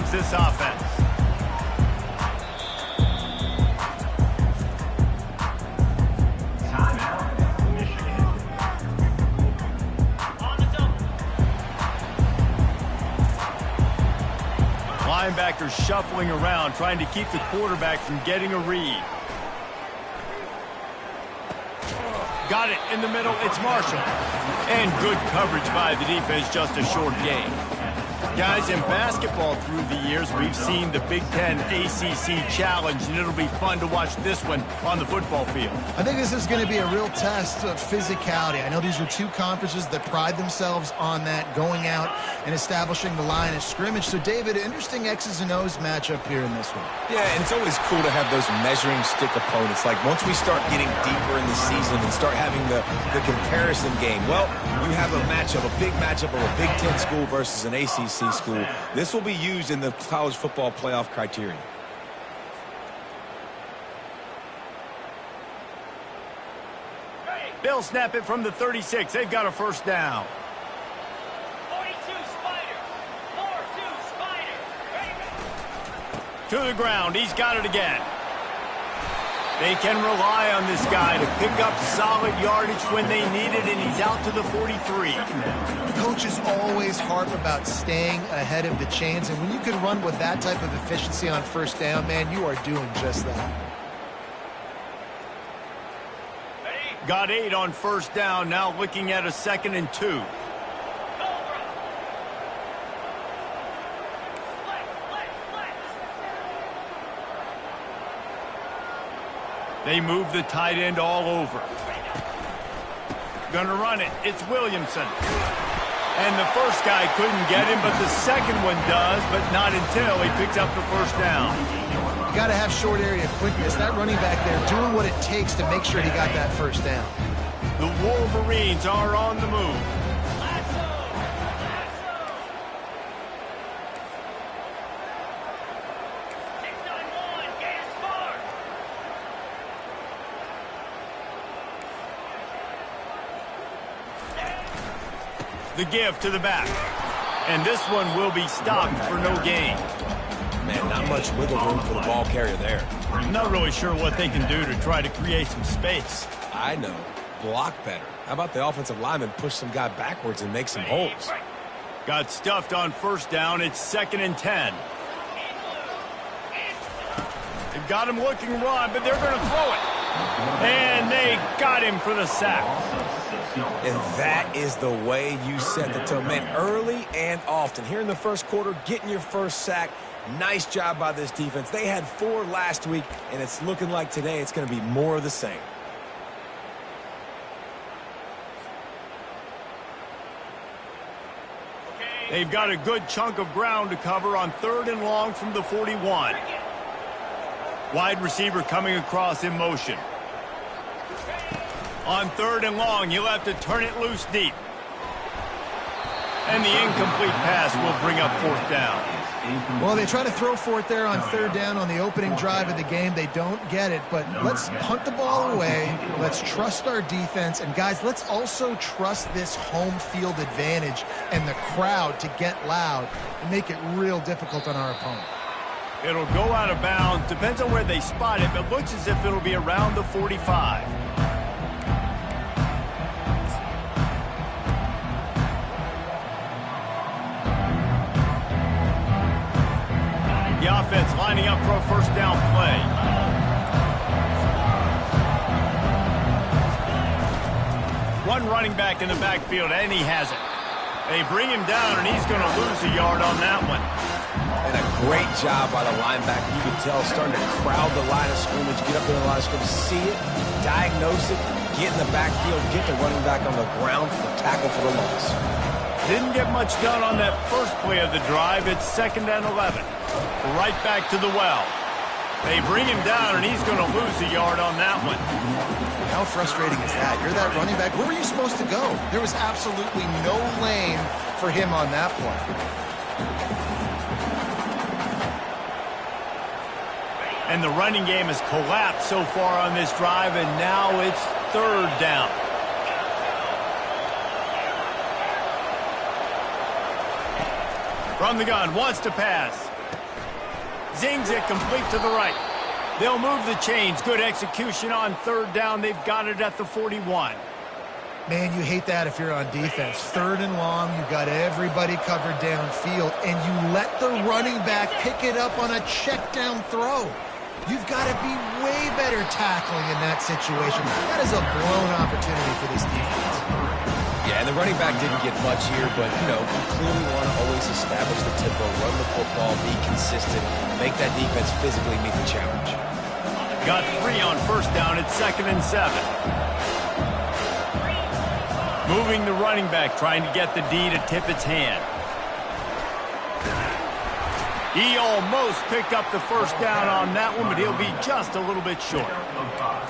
comes this offense. Linebackers shuffling around, trying to keep the quarterback from getting a read. Got it in the middle. It's Marshall. And good coverage by the defense, just a short gain. Guys, in basketball through the years, we've seen the Big Ten ACC Challenge, and it'll be fun to watch this one on the football field. I think this is going to be a real test of physicality. I know these are two conferences that pride themselves on that, going out and establishing the line of scrimmage. So, David, interesting X's and O's matchup here in this one. Yeah, and it's always cool to have those measuring stick opponents. Like, once we start getting deeper in the season and start having the comparison game, well, you have a matchup, a big matchup of a Big Ten school versus an ACC school. This will be used in the college football playoff criteria. They'll snap it from the 36. They've got a first down. 42 Spider. 4-2 Spider. To the ground. He's got it again. They can rely on this guy to pick up solid yardage when they need it, and he's out to the 43. Coaches always harp about staying ahead of the chains, and when you can run with that type of efficiency on first down, man, you are doing just that. Got 8 on first down, now looking at a 2nd and 2. They move the tight end all over. Gonna run it. It's Williamson. And the first guy couldn't get him, but the second one does, but not until he picks up the first down. You got to have short area quickness. That running back there doing what it takes to make sure he got that first down. The Wolverines are on the move. The give to the back. And this one will be stopped for no gain. Man, not much wiggle room for the ball carrier there. I'm not really sure what they can do to try to create some space. I know. Block better. How about the offensive lineman push some guy backwards and make some holes? Got stuffed on first down. It's 2nd and 10. They've got him looking run, but they're going to throw it. And they got him for the sack. And that is the way you set the tone. Man, early and often. Here in the first quarter, getting your first sack. Nice job by this defense. They had 4 last week, and it's looking like today it's going to be more of the same. They've got a good chunk of ground to cover on 3rd and long from the 41. Wide receiver coming across in motion. On 3rd and long, he'll have to turn it loose deep. And the incomplete pass will bring up 4th down. Well, they try to throw for it there on 3rd down on the opening drive of the game. They don't get it, but let's punt the ball away. Let's trust our defense. And, guys, let's also trust this home field advantage and the crowd to get loud and make it real difficult on our opponent. It'll go out of bounds. Depends on where they spot it, but looks as if it'll be around the 45. The offense lining up for a first down play. One running back in the backfield, and he has it. They bring him down, and he's going to lose a yard on that one. And a great job by the linebacker. You can tell starting to crowd the line of scrimmage, get up in the line of scrimmage, see it, diagnose it, get in the backfield, get the running back on the ground for the tackle for the loss. Didn't get much done on that first play of the drive. It's 2nd and 11. Right back to the well. They bring him down, and he's going to lose a yard on that one. How frustrating is that? You're that running back. Where were you supposed to go? There was absolutely no lane for him on that play. And the running game has collapsed so far on this drive, and now it's 3rd down. From the gun, wants to pass. Zings it complete to the right. They'll move the chains. Good execution on third down. They've got it at the 41. Man, you hate that if you're on defense. Third and long, you've got everybody covered downfield, and you let the running back pick it up on a check down throw. You've got to be way better tackling in that situation. That is a blown opportunity for this defense. Yeah, and the running back didn't get much here, but, you know, you clearly want to always establish the tempo, run the football, be consistent, make that defense physically meet the challenge. Got 3 on first down at 2nd and 7. Moving the running back, trying to get the D to tip its hand. He almost picked up the first down on that one, but he'll be just a little bit short.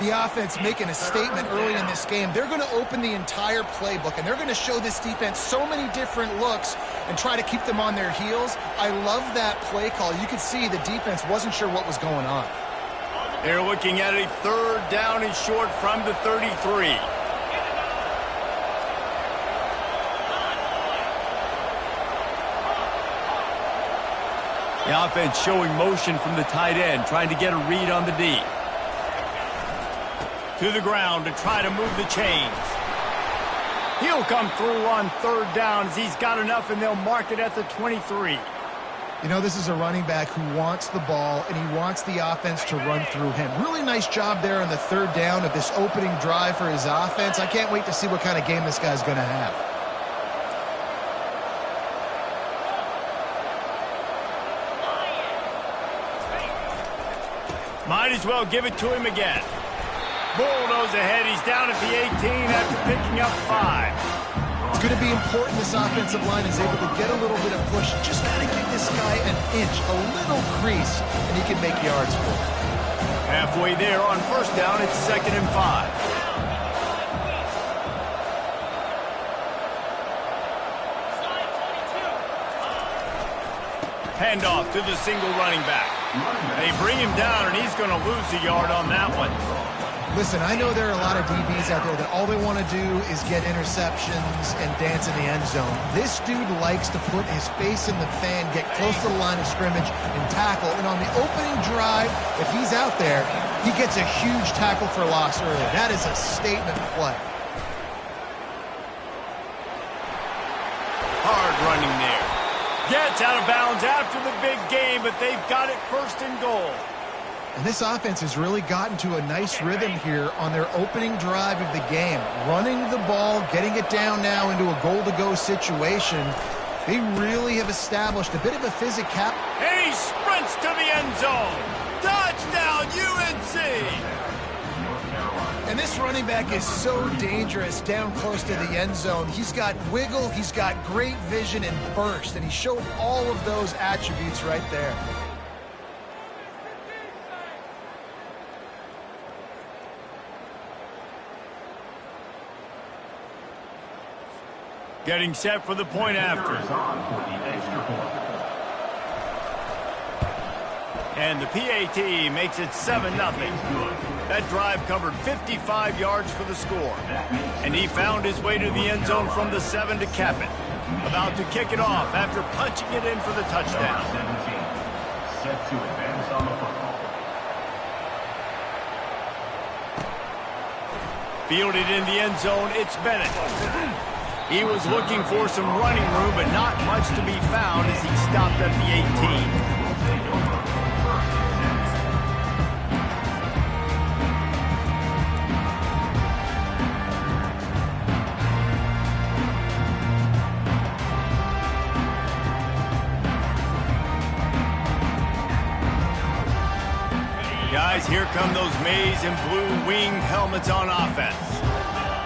The offense making a statement early in this game. They're going to open the entire playbook, and they're going to show this defense so many different looks and try to keep them on their heels. I love that play call. You could see the defense wasn't sure what was going on. They're looking at a third down and short from the 33. The offense showing motion from the tight end, trying to get a read on the D. To the ground to try to move the chains. He'll come through on third down as he's got enough, and they'll mark it at the 23. You know, this is a running back who wants the ball, and he wants the offense to run through him. Really nice job there on the third down of this opening drive for his offense. I can't wait to see what kind of game this guy's going to have. Might as well give it to him again. Bulldoze ahead. He's down at the 18 after picking up 5. It's going to be important this offensive line is able to get a little bit of push. Just got to give this guy an inch, a little crease, and he can make yards for it. Halfway there on first down, it's 2nd and 5. Handoff to the single running back. They bring him down, and he's going to lose a yard on that one. Listen, I know there are a lot of DBs out there that all they want to do is get interceptions and dance in the end zone. This dude likes to put his face in the fan, get close to the line of scrimmage, and tackle. And on the opening drive, if he's out there, he gets a huge tackle for loss early. That is a statement play. Hard running there. Gets out of bounds after the big game, but they've got it 1st and goal. And this offense has really gotten to a nice rhythm here on their opening drive of the game. Running the ball, getting it down now into a goal-to-go situation. They really have established a bit of a physicality. And he sprints to the end zone. Touchdown, UNC! And this running back is so dangerous down close to the end zone. He's got wiggle, he's got great vision and burst, and he showed all of those attributes right there. Getting set for the point after. And the PAT makes it 7-0. That drive covered 55 yards for the score. And he found his way to the end zone from the 7 to cap it. About to kick it off after punching it in for the touchdown. Set to advance on the football. Fielded in the end zone, it's Bennett. He was looking for some running room, but not much to be found as he stopped at the 18. Guys, here come those maize and blue winged helmets on offense.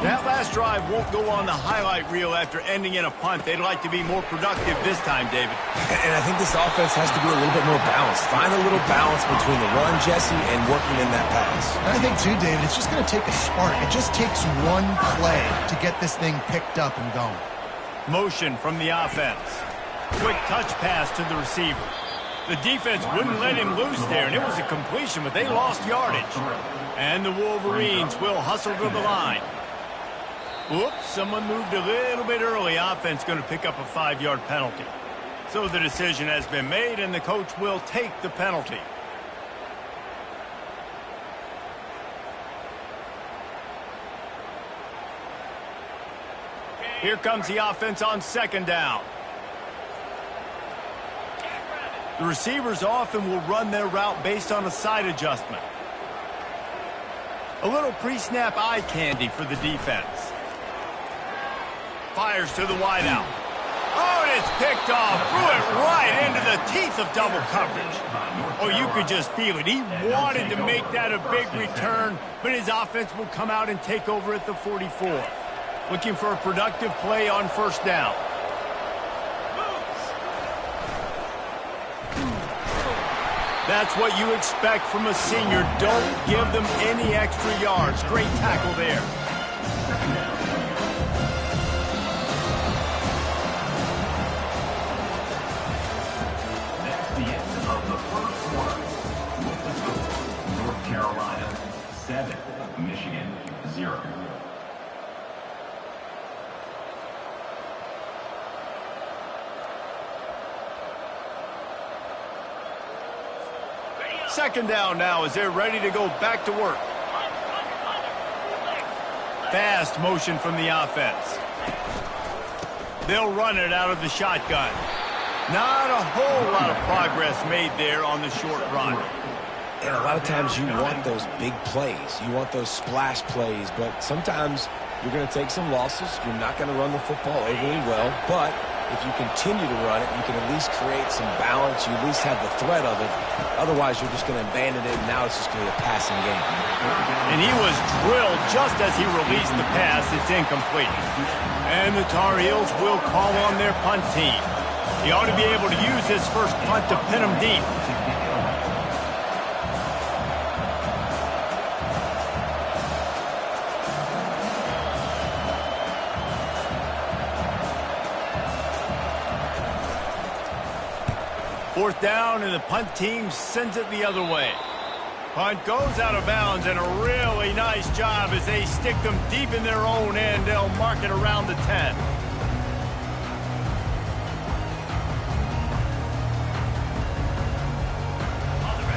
That last drive won't go on the highlight reel after ending in a punt. They'd like to be more productive this time, David. And I think this offense has to be a little bit more balanced. Find a little balance between the run, Jesse, and working in that pass. And I think, too, David, it's just going to take a spark. It just takes one play to get this thing picked up and going. Motion from the offense. Quick touch pass to the receiver. The defense wouldn't let him loose there, and it was a completion, but they lost yardage. And the Wolverines will hustle to the line. Whoops, someone moved a little bit early. Offense going to pick up a 5-yard penalty. So the decision has been made, and the coach will take the penalty. Here comes the offense on second down. The receivers often will run their route based on a side adjustment. A little pre-snap eye candy for the defense. Fires to the wideout. Oh, and it's picked off. Threw it right into the teeth of double coverage. Oh, you could just feel it. He wanted to make that a big return, but his offense will come out and take over at the 44. Looking for a productive play on first down. That's what you expect from a senior. Don't give them any extra yards. Great tackle there. That's the end of the first quarter. With the score, North Carolina 7, Michigan 0. Second down now as they're ready to go back to work. Fast motion from the offense. They'll run it out of the shotgun. Not a whole lot of progress made there on the short run. And a lot of times you want those big plays. You want those splash plays, but sometimes you're going to take some losses. You're not going to run the football overly well, but if you continue to run it, you can at least create some balance. You at least have the threat of it. Otherwise, you're just going to abandon it, and now it's just going to be a passing game. And he was drilled just as he released the pass. It's incomplete. And the Tar Heels will call on their punt team. He ought to be able to use his first punt to pin them deep. Fourth down, and the punt team sends it the other way. Punt goes out of bounds, and a really nice job as they stick them deep in their own end. They'll mark it around the 10.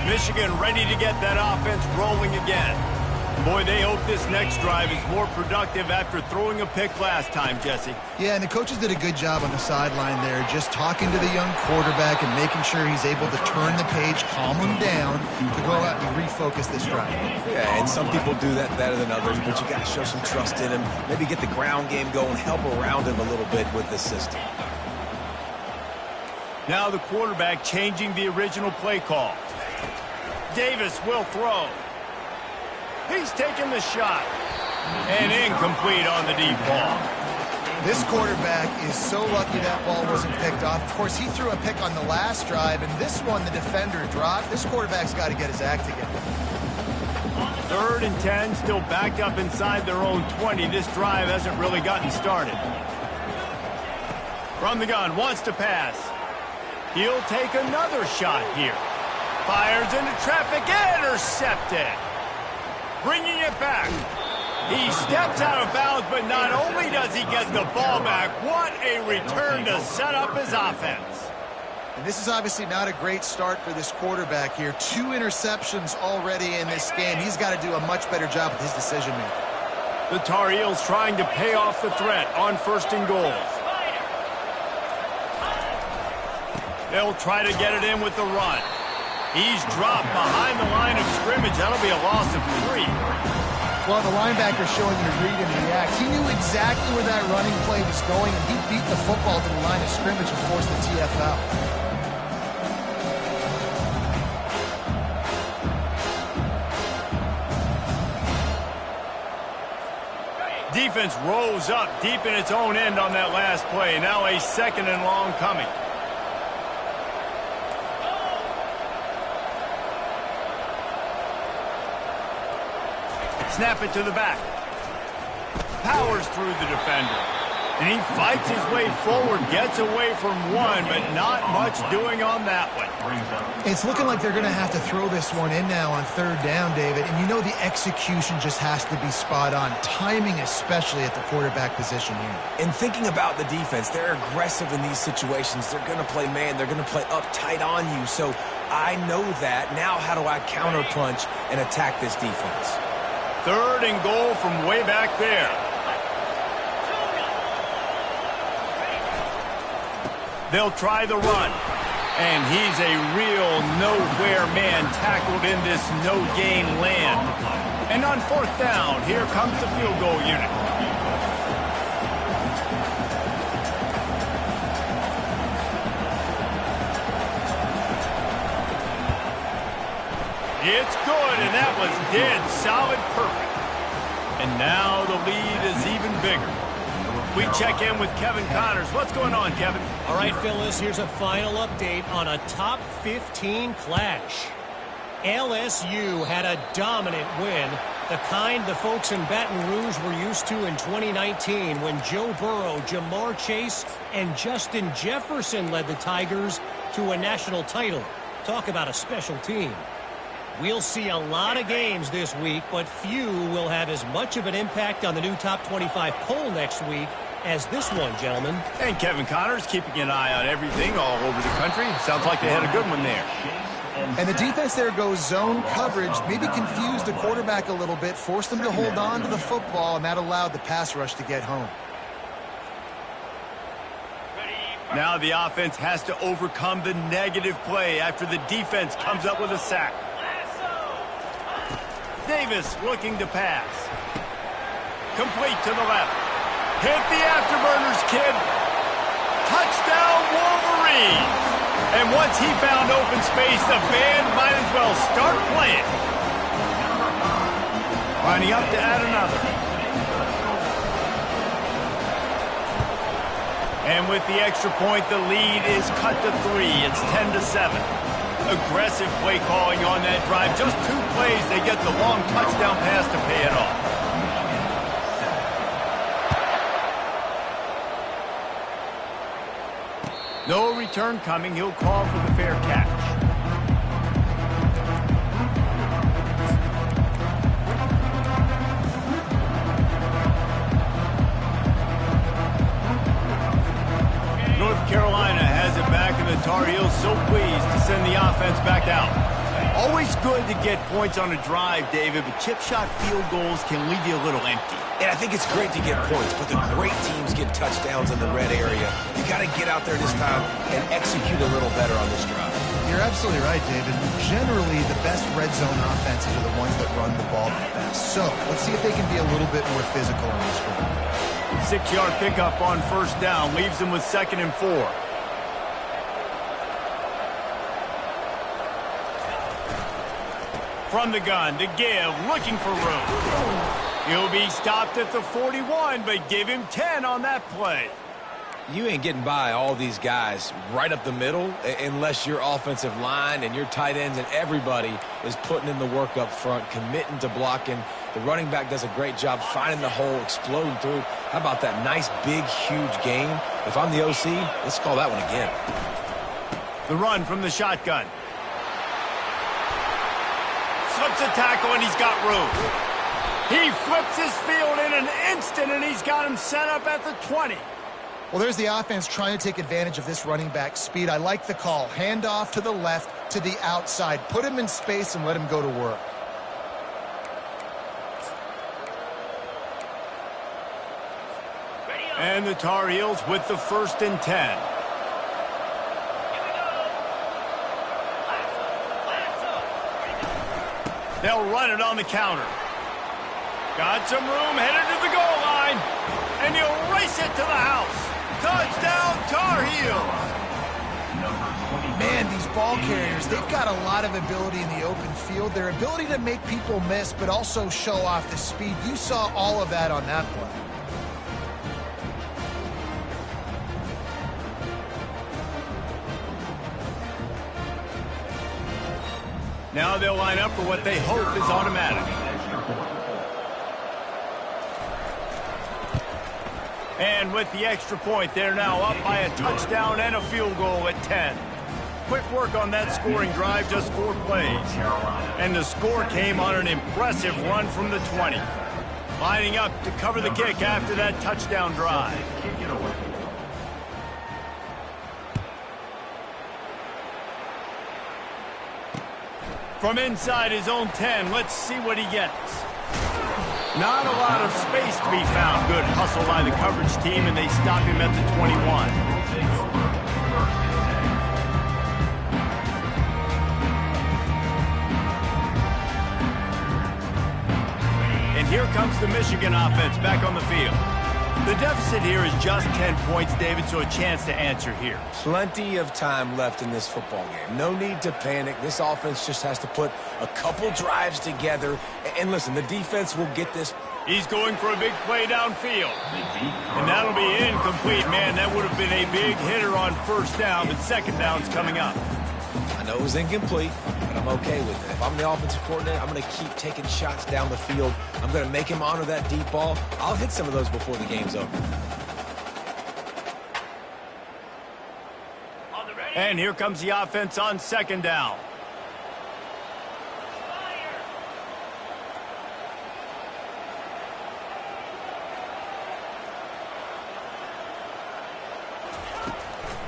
Michigan ready to get that offense rolling again. Boy, they hope this next drive is more productive after throwing a pick last time, Jesse. Yeah, and the coaches did a good job on the sideline there, just talking to the young quarterback and making sure he's able to turn the page, calm him down, to go out and refocus this drive. Yeah, and some people do that better than others, but you got to show some trust in him. Maybe get the ground game going, help around him a little bit with this system. Now the quarterback changing the original play call. Davis will throw. He's taking the shot. And incomplete on the deep ball. This quarterback is so lucky that ball wasn't picked off. Of course, he threw a pick on the last drive, and this one the defender dropped. This quarterback's got to get his act together. 3rd and 10, still backed up inside their own 20. This drive hasn't really gotten started. From the gun, wants to pass. He'll take another shot here. Fires into traffic, intercepted. Bringing it back. He steps out of bounds, but not only does he get the ball back, what a return to set up his offense. And this is obviously not a great start for this quarterback here. 2 interceptions already in this game. He's got to do a much better job with his decision-making. The Tar Heels trying to pay off the threat on 1st and goal. They'll try to get it in with the run. He's dropped behind the line of scrimmage. That'll be a loss of 3. Well, the linebacker showing you read and react. He knew exactly where that running play was going, and he beat the football to the line of scrimmage and forced the TFL. Defense rose up deep in its own end on that last play. Now a 2nd and long coming. Snap it to the back. Powers through the defender. And he fights his way forward, gets away from one, but not much doing on that one. It's looking like they're going to have to throw this one in now on third down, David. And you know the execution just has to be spot on. Timing especially at the quarterback position here. And thinking about the defense, they're aggressive in these situations. They're going to play man. They're going to play up tight on you. So I know that. Now how do I counterpunch and attack this defense? 3rd and goal from way back there. They'll try the run. And he's a real nowhere man tackled in this no-gain land. And on 4th down, here comes the field goal unit. It's good, and that was dead solid perfect. And now the lead is even bigger. We check in with Kevin Connors. What's going on, Kevin? All right, Phyllis, here's a final update on a top 15 clash. LSU had a dominant win, the kind the folks in Baton Rouge were used to in 2019 when Joe Burrow, Jamar Chase, and Justin Jefferson led the Tigers to a national title. Talk about a special team. We'll see a lot of games this week, but few will have as much of an impact on the new top 25 poll next week as this one, gentlemen. And Kevin Connors keeping an eye on everything all over the country. Sounds like they had a good one there. And the defense there goes zone coverage, maybe confused the quarterback a little bit, forced him to hold on to the football, and that allowed the pass rush to get home. Now the offense has to overcome the negative play after the defense comes up with a sack. Davis looking to pass. Complete to the left. Hit the afterburners, kid. Touchdown, Wolverines. And once he found open space, the band might as well start playing. Lining up to add another. And with the extra point, the lead is cut to 3. It's 10-7. Aggressive play calling on that drive. Just 2 plays, they get the long touchdown pass to pay it off. No return coming. He'll call for the fair catch. North Carolina has it back, and the Tar Heels so pleased to send the offense back out. Always good to get points on a drive, David, but chip shot field goals can leave you a little empty. And I think it's great to get points, but the great teams get touchdowns in the red area. You got to get out there this time and execute a little better on this drive. You're absolutely right, David. Generally, the best red zone offenses are the ones that run the ball the best. So let's see if they can be a little bit more physical on this drive. 6-yard pickup on 1st down leaves them with 2nd and 4. From the gun to give, looking for room. He'll be stopped at the 41, but give him 10 on that play. You ain't getting by all these guys right up the middle unless your offensive line and your tight ends and everybody is putting in the work up front, committing to blocking. The running back does a great job finding the hole, exploding through. How about that nice, big, huge gain? If I'm the OC, let's call that one again. The run from the shotgun. Slips a tackle, and he's got room. He flips his field in an instant, and he's got him set up at the 20. Well, there's the offense trying to take advantage of this running back speed. I like the call. Hand off to the left, to the outside. Put him in space and let him go to work. And the Tar Heels with the 1st and 10. They'll run it on the counter. Got some room, headed to the goal line. And he'll race it to the house. Touchdown, Tar Heels. Man, these ball carriers, they've got a lot of ability in the open field. Their ability to make people miss, but also show off the speed. You saw all of that on that play. Now they'll line up for what they hope is automatic. And with the extra point, they're now up by a touchdown and a field goal at 10. Quick work on that scoring drive, just 4 plays. And the score came on an impressive run from the 20. Lining up to cover the kick after that touchdown drive. From inside his own 10, let's see what he gets. Not a lot of space to be found. Good hustle by the coverage team, and they stop him at the 21. And here comes the Michigan offense back on the field. The deficit here is just 10 points, David, so a chance to answer here. Plenty of time left in this football game. No need to panic. This offense just has to put a couple drives together. And listen, the defense will get this. He's going for a big play downfield. And that'll be incomplete. Man, that would have been a big hitter on first down, but second down's coming up. I know it was incomplete, but I'm okay with it. If I'm the offensive coordinator, I'm going to keep taking shots down the field. I'm going to make him honor that deep ball. I'll hit some of those before the game's over. And here comes the offense on second down.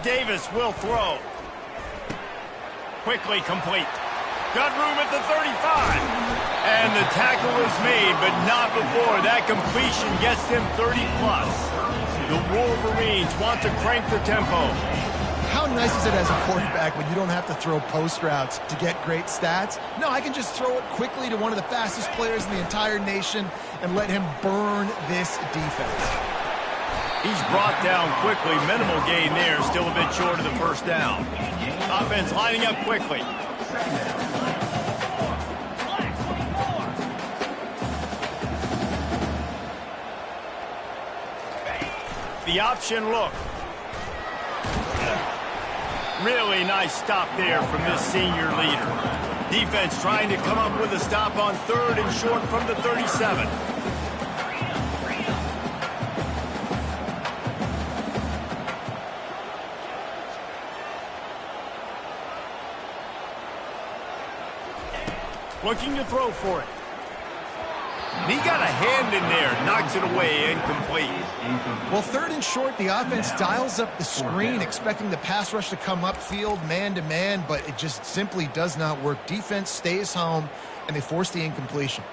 Davis will throw. Quickly complete. Got room at the 35. And the tackle is made, but not before. That completion gets them 30+. The Wolverines want to crank the tempo. How nice is it as a quarterback when you don't have to throw post routes to get great stats? No, I can just throw it quickly to one of the fastest players in the entire nation and let him burn this defense. He's brought down quickly. Minimal gain there. Still a bit short of the first down. Offense lining up quickly. The option look. Really nice stop there from this senior leader. Defense trying to come up with a stop on third and short from the 37. Looking to throw for it. And he got a hand in there, knocks it away, incomplete. Well, third and short, the offense dials up the screen, expecting the pass rush to come upfield man-to-man, but it just simply does not work. Defense stays home, and they force the incompletion.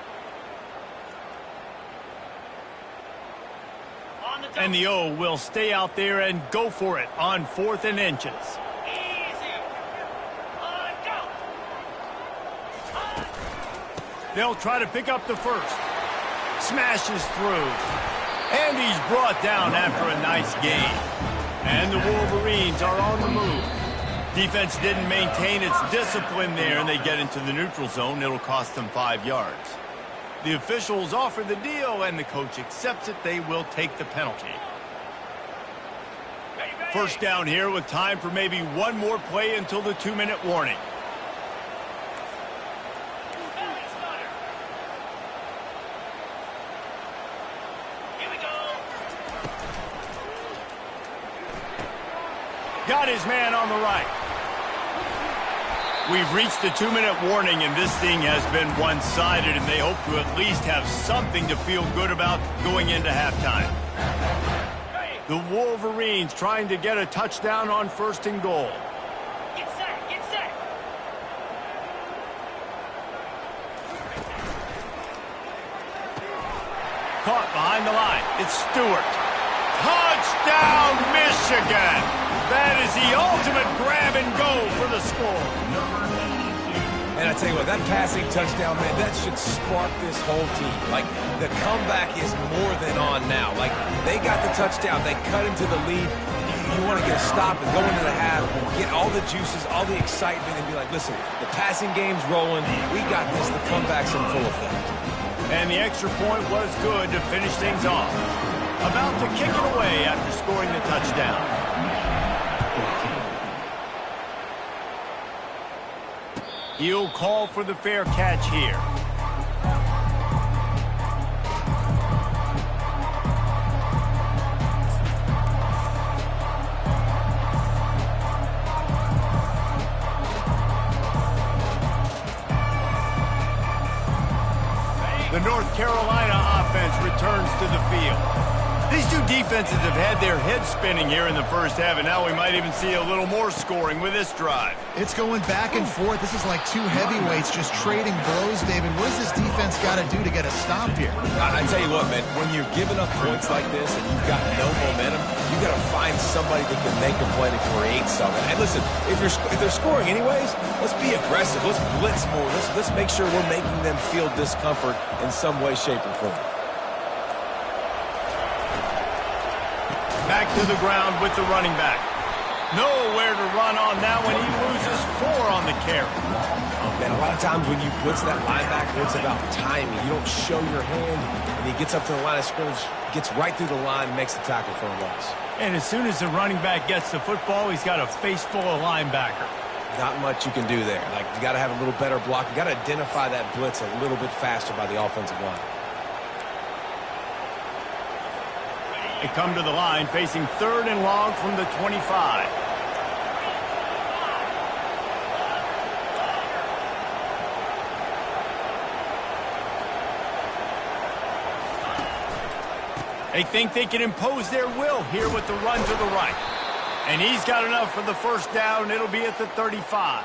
And the O will stay out there and go for it on 4th and inches. They'll try to pick up the first. Smashes through. And he's brought down after a nice gain. And the Wolverines are on the move. Defense didn't maintain its discipline there, and they get into the neutral zone. It'll cost them 5 yards. The officials offer the deal, and the coach accepts it. They will take the penalty. First down here with time for maybe one more play until the 2-minute warning. Got his man on the right. We've reached the 2-minute warning, and this thing has been one-sided, and they hope to at least have something to feel good about going into halftime. The Wolverines trying to get a touchdown on 1st and goal. Get set, get set. Caught behind the line. It's Stewart. Touchdown, Michigan! That is the ultimate grab and go for the score. And I tell you what, that passing touchdown, man, that should spark this whole team. Like, the comeback is more than on now. Like, they got the touchdown. They cut into the lead. You want to get a stop and go into the half, get all the juices, all the excitement, and be like, listen, the passing game's rolling. We got this. The comeback's in full effect. And the extra point was good to finish things off. About to kick it away after scoring the touchdown. He'll call for the fair catch here. Carolina offense returns to the field. These two defenses have had their heads spinning here in the first half, and now we might even see a little more scoring with this drive. It's going back and forth. This is like two heavyweights just trading blows, David. What does this defense got to do to get a stop here? I tell you what, man, when you're giving up points like this and you've got no momentum, you got to find somebody that can make a play to create something. And listen, if they're scoring anyways, let's be aggressive. Let's blitz more. Let's make sure we're making them feel discomfort in some way, shape, or form. Back to the ground with the running back. Nowhere to run on that one. He loses 4 on the carry. Man, a lot of times when you blitz that linebacker, it's about timing. You don't show your hand, and he gets up to the line of scrimmage, gets right through the line, makes the tackle for a loss. And as soon as the running back gets the football, he's got a face full of linebacker. Not much you can do there. Like, you got to have a little better block. You got to identify that blitz a little bit faster by the offensive line. They come to the line facing 3rd and long from the 25. They think they can impose their will here with the run to the right. And he's got enough for the first down. It'll be at the 35.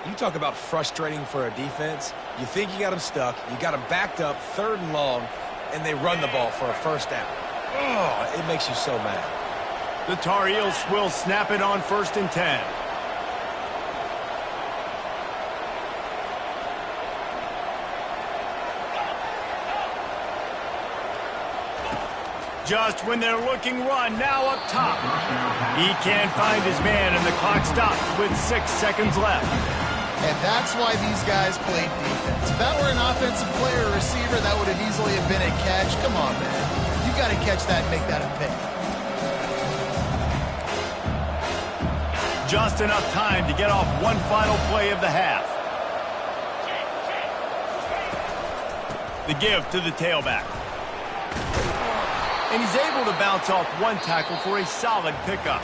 You talk about frustrating for a defense. You think you got them stuck. You got them backed up, 3rd and long, and they run the ball for a first down. Oh, it makes you so mad. The Tar Heels will snap it on 1st and 10. Just when they're looking run, now up top. He can't find his man, and the clock stops with 6 seconds left. And that's why these guys played defense. If that were an offensive player or receiver, that would have easily have been a catch. Come on, man. You got to catch that and make that a pick. Just enough time to get off one final play of the half. The give to the tailback. And he's able to bounce off one tackle for a solid pickup.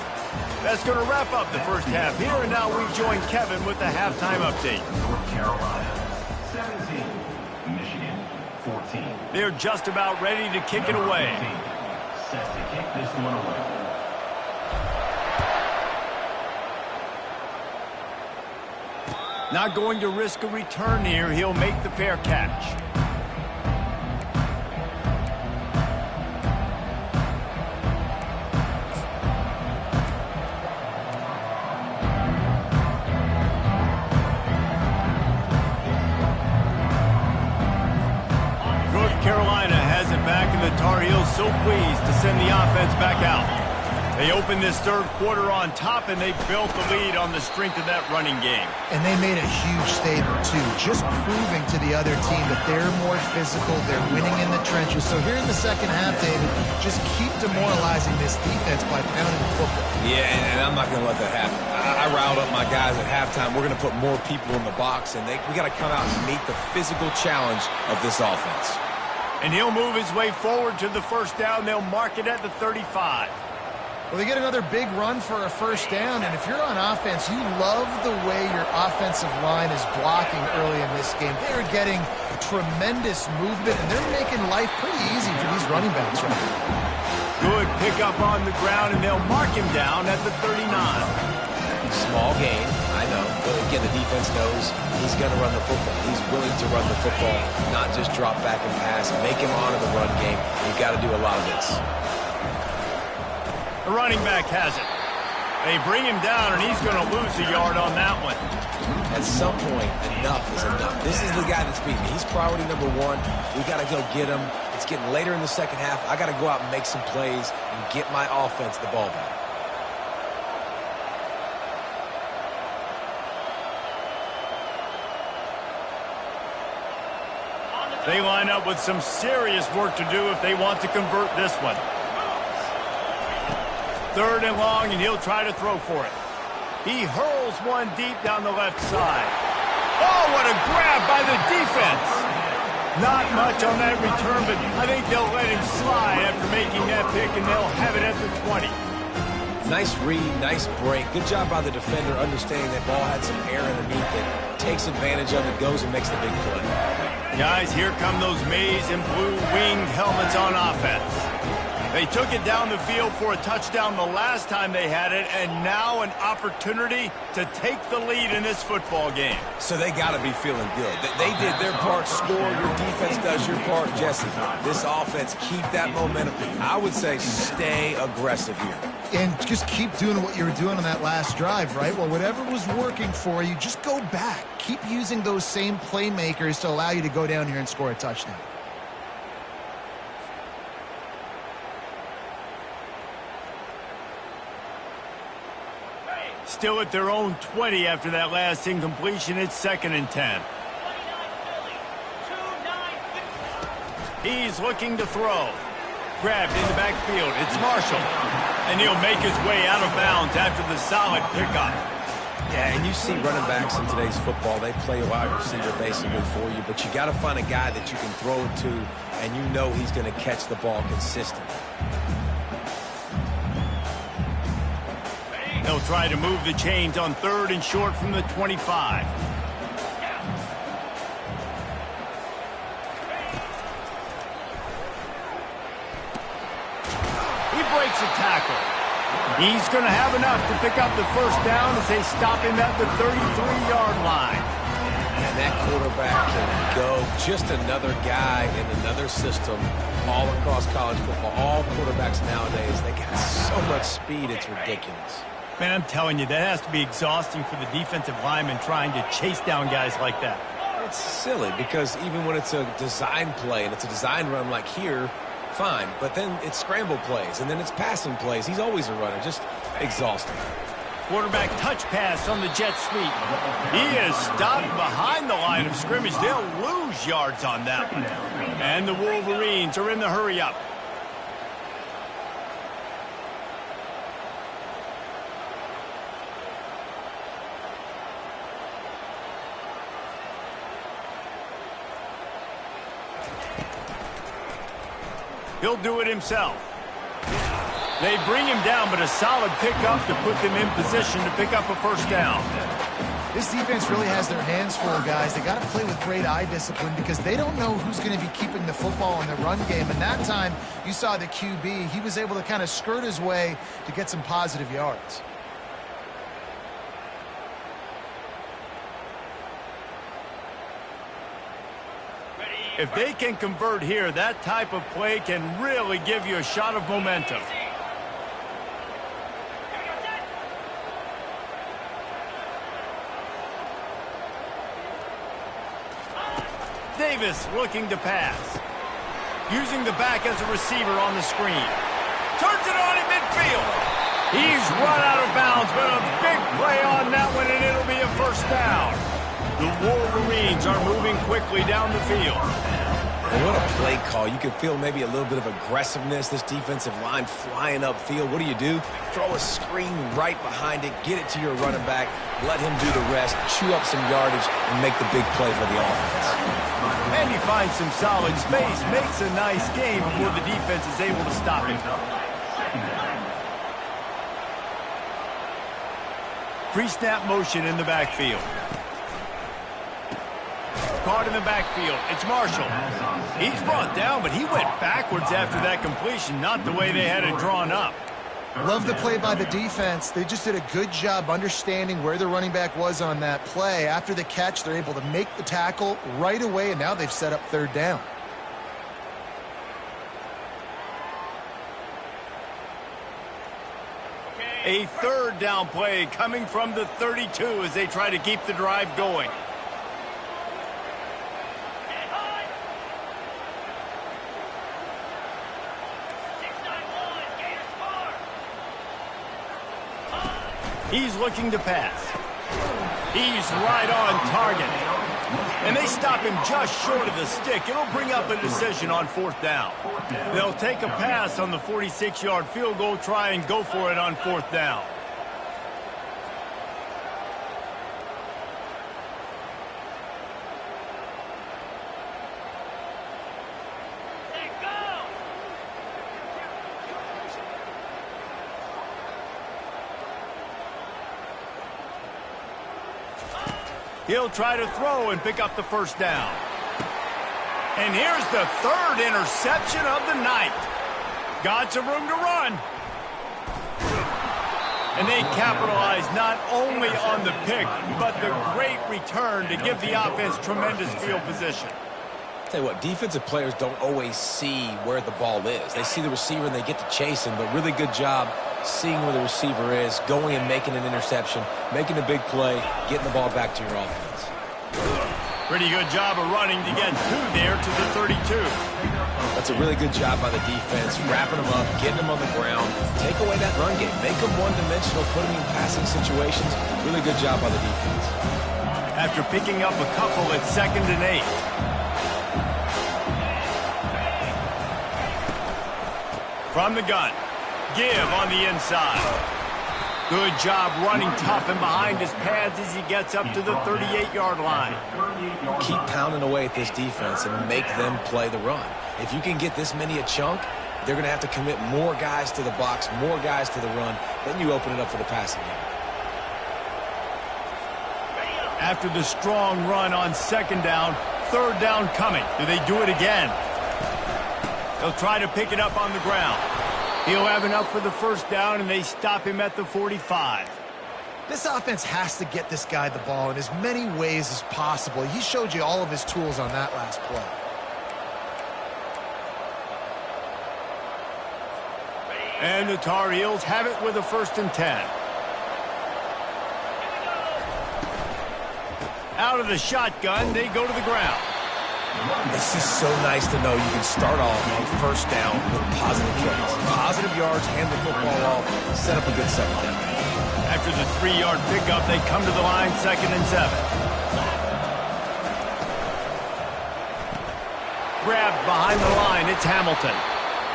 That's going to wrap up the first half here, and now we join Kevin with the halftime update. North Carolina 17, Michigan 14. They're just about ready to kick it away. Set to kick this one away. Not going to risk a return here. He'll make the fair catch. Carolina has it back, and the Tar Heels so pleased to send the offense back out. They opened this 3rd quarter on top, and they built the lead on the strength of that running game. And they made a huge statement, too, just proving to the other team that they're more physical, they're winning in the trenches. So here in the second half, David, just keep demoralizing this defense by pounding the football. Yeah, and I'm not going to let that happen. I riled up my guys at halftime. We're going to put more people in the box, and we got to come out and meet the physical challenge of this offense. And he'll move his way forward to the first down. They'll mark it at the 35. Well, they get another big run for a first down, and if you're on offense, you love the way your offensive line is blocking early in this game. They're getting tremendous movement, and they're making life pretty easy for these running backs right now. Good pickup on the ground, and they'll mark him down at the 39. Small gain, I know, but again, the defense knows he's going to run the football. He's willing to run the football, not just drop back and pass, make him honor the run game. You've got to do a lot of this. The running back has it. They bring him down, and he's going to lose a yard on that one. At some point, enough is enough. This is the guy that's beating me. He's priority number 1. We got to go get him. It's getting later in the second half. I got to go out and make some plays and get my offense the ball back. They line up with some serious work to do if they want to convert this one. 3rd and long, and he'll try to throw for it. He hurls one deep down the left side. Oh, what a grab by the defense. Not much on that return, but I think they'll let him slide after making that pick, and they'll have it at the 20. Nice read, nice break. Good job by the defender understanding that ball had some air underneath it. Takes advantage of it, goes and makes the big play. Guys, here come those maize and blue winged helmets on offense. They took it down the field for a touchdown the last time they had it, and now an opportunity to take the lead in this football game. So they got to be feeling good. They did their part, score. Your defense does your part, Jesse. This offense, keep that momentum. I would say stay aggressive here. And just keep doing what you were doing on that last drive, right? Well, whatever was working for you, just go back. Keep using those same playmakers to allow you to go down here and score a touchdown. Still at their own 20 after that last incompletion. It's 2nd and 10. He's looking to throw. Grabbed in the backfield. It's Marshall. And he'll make his way out of bounds after the solid pickup. Yeah, and you see running backs in today's football, they play a wide receiver basically for you, but you got to find a guy that you can throw it to, and you know he's going to catch the ball consistently. They'll try to move the chains on 3rd and short from the 25. He breaks a tackle. He's going to have enough to pick up the first down as they stop him at the 33-yard line. And that quarterback can go. Just another guy in another system all across college football. All quarterbacks nowadays, they got so much speed, it's ridiculous. Man, I'm telling you, that has to be exhausting for the defensive lineman trying to chase down guys like that. It's silly because even when it's a design play and it's a design run like here, fine. But then it's scramble plays and then it's passing plays. He's always a runner. Just exhausting. Quarterback touch pass on the jet sweep. He is stopped behind the line of scrimmage. They'll lose yards on that one. And the Wolverines are in the hurry up. He'll do it himself. They bring him down, but a solid pickup to put them in position to pick up a first down. This defense really has their hands full, guys. They got to play with great eye discipline because they don't know who's going to be keeping the football in the run game. And that time, you saw the QB. He was able to kind of skirt his way to get some positive yards. If they can convert here, that type of play can really give you a shot of momentum. Davis looking to pass. Using the back as a receiver on the screen. Turns it on in midfield. He's run out of bounds, but a big play on that one, and it'll be a first down. The Wolverines are moving quickly down the field. And what a play call. You can feel maybe a little bit of aggressiveness. This defensive line flying upfield. What do? Throw a screen right behind it. Get it to your running back. Let him do the rest. Chew up some yardage and make the big play for the offense. And he finds some solid space. Makes a nice game before the defense is able to stop him. Pre-snap motion in the backfield. Caught in the backfield. It's Marshall. He's brought down, but he went backwards after that completion, not the way they had it drawn up. Love the play by the defense. They just did a good job understanding where the running back was on that play. After the catch, they're able to make the tackle right away, and now they've set up third down. A third down play coming from the 32 as they try to keep the drive going. He's looking to pass. He's right on target. And they stop him just short of the stick. It'll bring up a decision on fourth down. They'll take a pass on the 46-yard field goal, try and go for it on fourth down. He'll try to throw and pick up the first down. And here's the third interception of the night. Got some room to run. And they capitalize not only on the pick, but the great return to give the offense tremendous field position. Tell you what, defensive players don't always see where the ball is. They see the receiver and they get to chase him, but really good job seeing where the receiver is, going and making an interception, making a big play, getting the ball back to your offense. Pretty good job of running to get two there to the 32. That's a really good job by the defense, wrapping them up, getting them on the ground, take away that run game, make them one-dimensional, put them in passing situations. Really good job by the defense. After picking up a couple at 2nd and 8. From the gun, give on the inside. Good job running tough and behind his pads as he gets up to the 38-yard line. Keep pounding away at this defense and make them play the run. If you can get this many a chunk, they're going to have to commit more guys to the box, more guys to the run. Then you open it up for the passing game. After the strong run on 2nd down, 3rd down coming. Do they do it again? They'll try to pick it up on the ground. He'll have enough for the 1st down, and they stop him at the 45. This offense has to get this guy the ball in as many ways as possible. He showed you all of his tools on that last play. And the Tar Heels have it with a 1st and 10. Out of the shotgun, they go to the ground. This is so nice to know you can start off on 1st down with positive plays. Positive yards, hand the football off, set up a good 2nd down. After the 3-yard pickup, they come to the line 2nd and 7. Grabbed behind the line, it's Hamilton.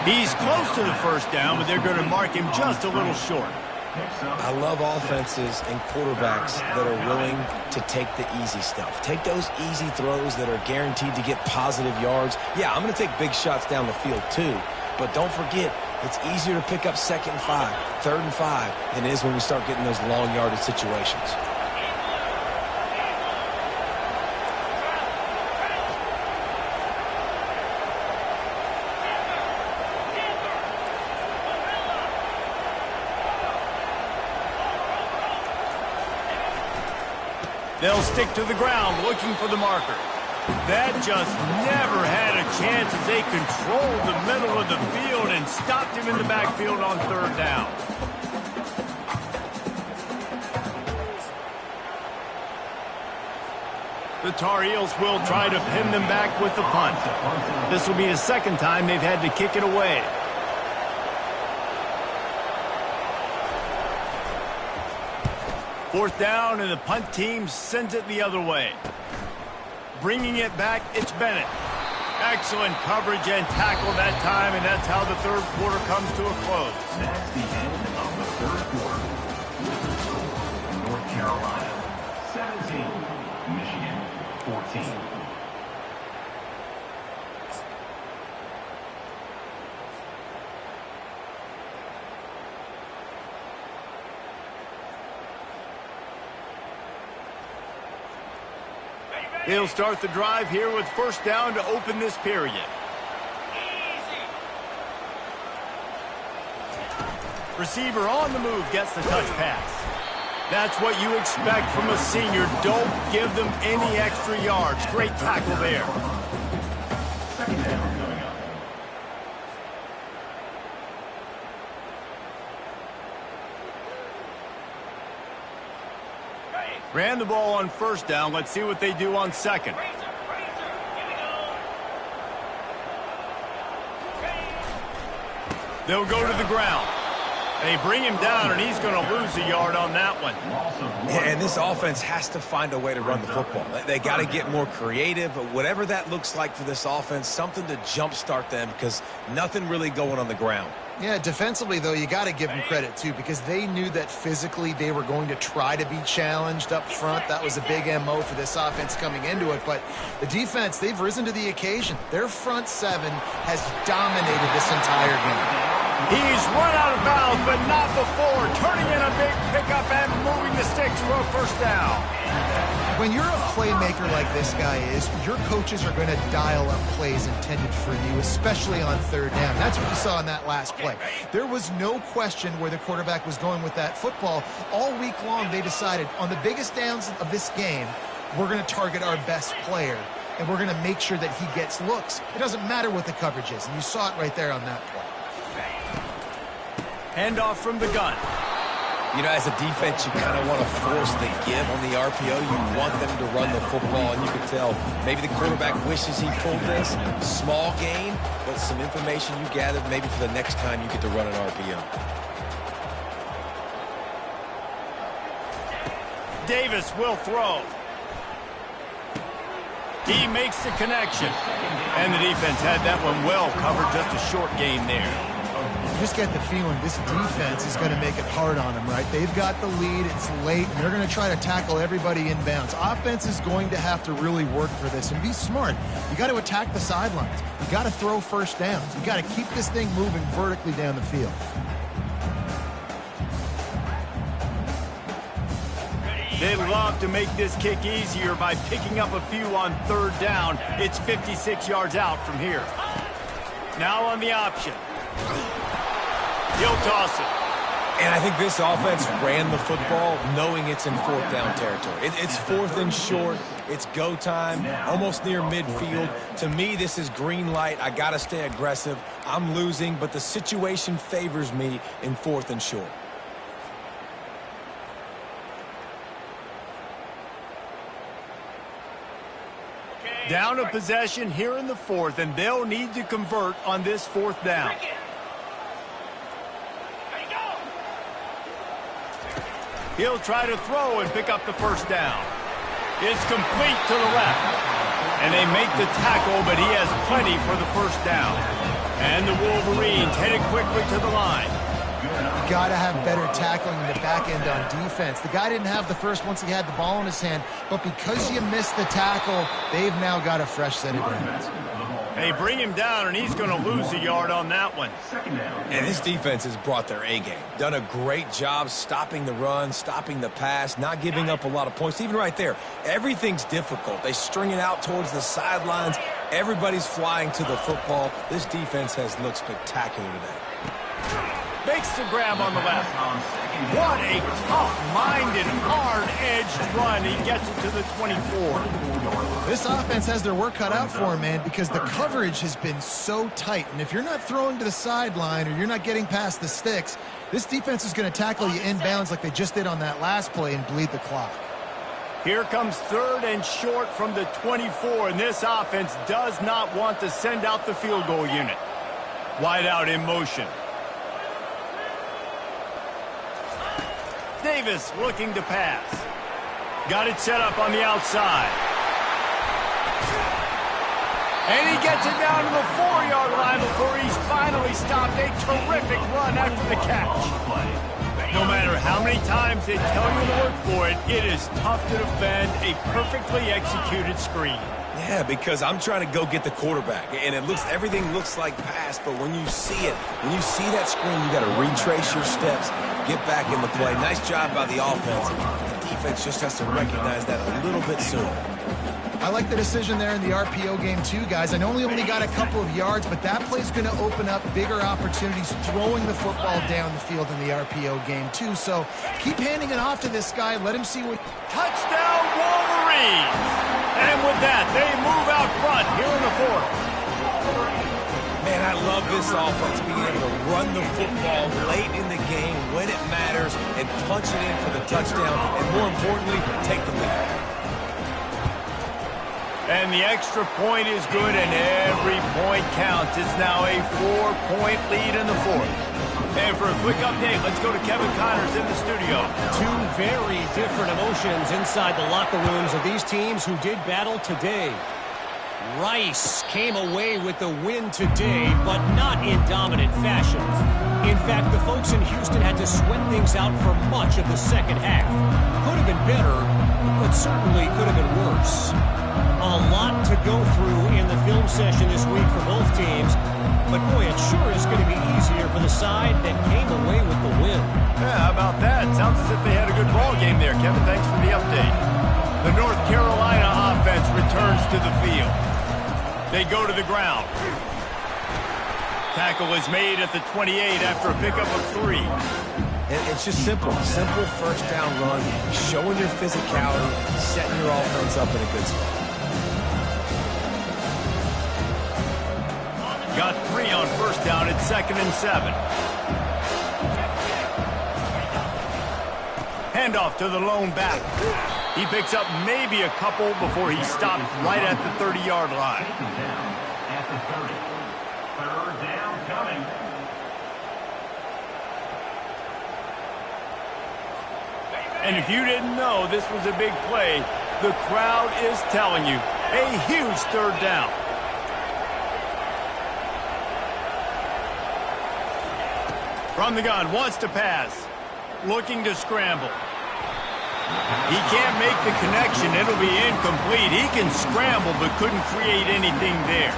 He's close to the 1st down, but they're going to mark him just a little short. I love offenses and quarterbacks that are willing to take the easy stuff. Take those easy throws that are guaranteed to get positive yards. Yeah, I'm going to take big shots down the field too, but don't forget, it's easier to pick up 2nd and 5, 3rd and 5 than it is when we start getting those long yardage situations. They'll stick to the ground looking for the marker. That just never had a chance as they controlled the middle of the field and stopped him in the backfield on 3rd down. The Tar Heels will try to pin them back with the punt. This will be the 2nd time they've had to kick it away. Fourth down, and the punt team sends it the other way. Bringing it back, it's Bennett. Excellent coverage and tackle that time, and that's how the 3rd quarter comes to a close. That's the end of the 3rd quarter. North Carolina 17, Michigan 14. They'll start the drive here with 1st down to open this period. Receiver on the move gets the touch pass. That's what you expect from a senior. Don't give them any extra yards. Great tackle there. 2nd down coming up. Ran the ball on 1st down. Let's see what they do on 2nd. They'll go to the ground. They bring him down, and he's going to lose a yard on that one. And this offense has to find a way to run the football. They got to get more creative. Whatever that looks like for this offense, something to jumpstart them because nothing really going on the ground. Yeah, defensively, though, you got to give them credit, too, because they knew that physically they were going to try to be challenged up front. That was a big MO for this offense coming into it. But the defense, they've risen to the occasion. Their front 7 has dominated this entire game. He's run out of bounds, but not before. Turning in a big pickup and moving the sticks for a 1st down. When you're a playmaker like this guy is, your coaches are going to dial up plays intended for you, especially on third down. That's what we saw in that last play. There was no question where the quarterback was going with that football. All week long, they decided on the biggest downs of this game, we're going to target our best player, and we're going to make sure that he gets looks. It doesn't matter what the coverage is, and you saw it right there on that play. Handoff from the gun. You know, as a defense, you kind of want to force the give on the RPO. You want them to run the football, and you can tell maybe the quarterback wishes he pulled this. Small gain, but some information you gathered maybe for the next time you get to run an RPO. Davis will throw. He makes the connection. And the defense had that one well covered, just a short gain there. You just get the feeling this defense is going to make it hard on them, right? They've got the lead. It's late, and they're going to try to tackle everybody inbounds. Offense is going to have to really work for this and be smart. You got to attack the sidelines. You got to throw first downs. You got to keep this thing moving vertically down the field. They love to make this kick easier by picking up a few on third down. It's 56 yards out from here. Now on the option. He'll toss it. And I think this offense ran the football knowing it's in fourth down territory. It's fourth and short. It's go time, almost near midfield. To me, this is green light. I got to stay aggressive. I'm losing, but the situation favors me in fourth and short. Down a possession here in the fourth, and they'll need to convert on this fourth down. He'll try to throw and pick up the first down. It's complete to the left. And they make the tackle, but he has plenty for the first down. And the Wolverines headed quickly to the line. You got to have better tackling in the back end on defense. The guy didn't have the first once he had the ball in his hand, but because you missed the tackle, they've now got a fresh set of downs. They bring him down, and he's going to lose a yard on that one. And this defense has brought their A-game. Done a great job stopping the run, stopping the pass, not giving up a lot of points. Even right there, everything's difficult. They string it out towards the sidelines. Everybody's flying to the football. This defense has looked spectacular today. Makes the grab on the left. What a tough-minded, hard-edged run. He gets it to the 24. This offense has their work cut out for him, man, because the coverage has been so tight. And if you're not throwing to the sideline or you're not getting past the sticks, this defense is going to tackle you inbounds like they just did on that last play and bleed the clock. Here comes third and short from the 24, and this offense does not want to send out the field goal unit. Wide out in motion. Davis looking to pass. Got it set up on the outside. And he gets it down to the 4-yard line before he's finally stopped. A terrific run after the catch. No matter how many times they tell you to look for it, it is tough to defend a perfectly executed screen. Yeah, because I'm trying to go get the quarterback, and everything looks like pass, but when you see it, when you see that screen, you got to retrace your steps, get back in the play. Nice job by the offense. The defense just has to recognize that a little bit sooner. I like the decision there in the RPO game too, guys. I know we only got a couple of yards, but that play's going to open up bigger opportunities throwing the football down the field in the RPO game too. So keep handing it off to this guy. Let him see what... Touchdown, Wolverines! And with that, they move out front here in the fourth. Man, I love this offense being able to run the football late in the game when it matters and punch it in for the touchdown, and more importantly, take the lead. And the extra point is good, and every point counts. It's now a 4-point lead in the fourth. And for a quick update, let's go to Kevin Connors in the studio. Two very different emotions inside the locker rooms of these teams who did battle today. Rice came away with the win today, but not in dominant fashion. In fact, the folks in Houston had to sweat things out for much of the second half. Could have been better, but certainly could have been worse. A lot to go through in the film session this week for both teams, but boy, it sure is going to be easier for the side that came away with the win. Yeah, how about that? Sounds as if they had a good ball game there. Kevin, thanks for the update. The North Carolina offense returns to the field. They go to the ground. Tackle is made at the 28 after a pickup of 3. It's just simple. Simple first down run, showing your physicality, setting your offense up in a good spot. Got 3 on first down at 2nd and 7. Handoff to the lone back. He picks up maybe a couple before he stopped right at the 30-yard line. At the 30. Third down coming. And if you didn't know this was a big play, the crowd is telling you. A huge third down. From the gun, wants to pass. Looking to scramble. He can't make the connection. It'll be incomplete. He can scramble but couldn't create anything there.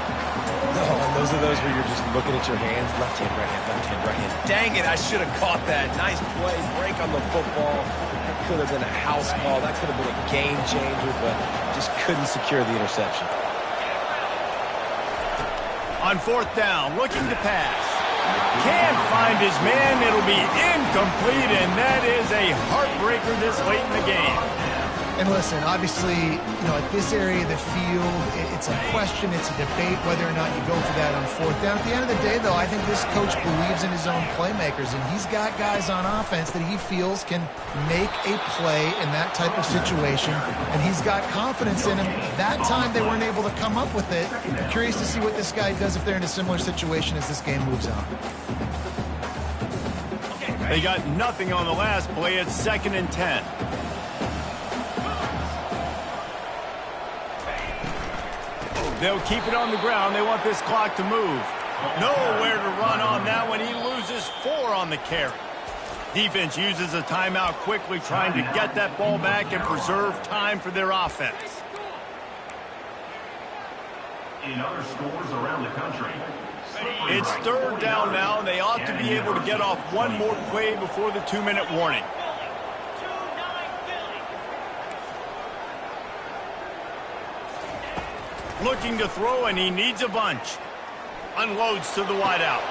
No, and those are those where you're just looking at your hands. Left hand, right hand, left hand, right hand. Dang it, I should have caught that. Nice play, break on the football. That could have been a house call. That could have been a game changer, but just couldn't secure the interception. On 4th down, looking to pass. Can't find his man. It'll be incomplete, and that is a heartbreaker this late in the game. And listen, obviously, at this area of the field, it's a question, it's a debate whether or not you go for that on 4th down. At the end of the day, though, I think this coach believes in his own playmakers, and he's got guys on offense that he feels can make a play in that type of situation, and he's got confidence in him. That time they weren't able to come up with it. I'm curious to see what this guy does if they're in a similar situation as this game moves on. They got nothing on the last play at 2nd and 10. They'll keep it on the ground. They want this clock to move. Nowhere to run on that one. He loses 4 on the carry. Defense uses a timeout quickly, trying to get that ball back and preserve time for their offense. In other scores around the country. It's 3rd down now, and they ought to be able to get off one more play before the 2-minute warning. Looking to throw, and he needs a bunch. Unloads to the wideout.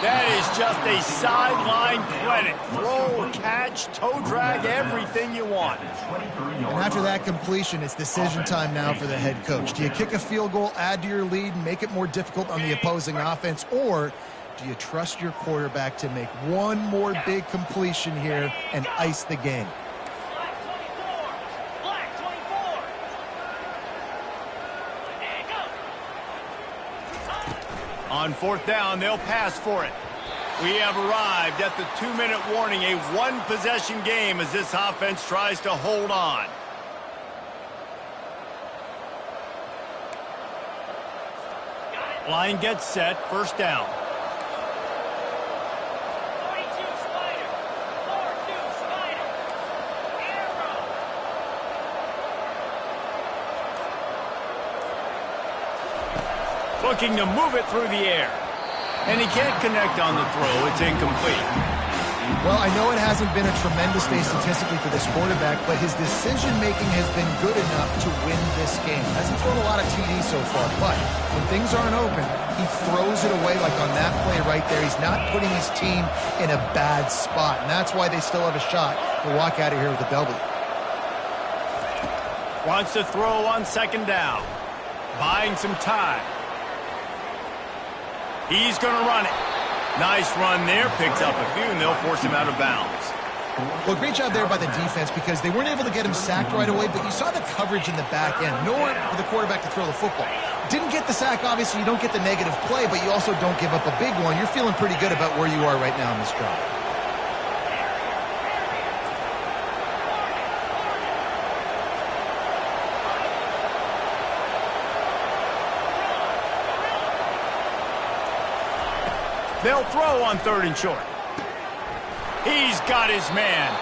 That is just a sideline credit. Throw, catch, toe drag, everything you want. And after that completion, it's decision time now for the head coach. Do you kick a field goal, add to your lead, and make it more difficult on the opposing offense, or do you trust your quarterback to make one more big completion here and ice the game? On 4th down, they'll pass for it. We have arrived at the 2-minute warning, a one-possession game as this offense tries to hold on. Line gets set, 1st down. Looking to move it through the air. And he can't connect on the throw. It's incomplete. Well, I know it hasn't been a tremendous day statistically for this quarterback, but his decision-making has been good enough to win this game. Hasn't thrown a lot of TDs so far, but when things aren't open, he throws it away like on that play right there. He's not putting his team in a bad spot, and that's why they still have a shot to walk out of here with a W. Wants to throw on 2nd down. Buying some time. He's going to run it. Nice run there. Picks up a few, and they'll force him out of bounds. Well, great job there by the defense because they weren't able to get him sacked right away, but you saw the coverage in the back end. Nowhere for the quarterback to throw the football. Didn't get the sack, obviously. You don't get the negative play, but you also don't give up a big one. You're feeling pretty good about where you are right now in this drive. They'll throw on 3rd and short. He's got his man.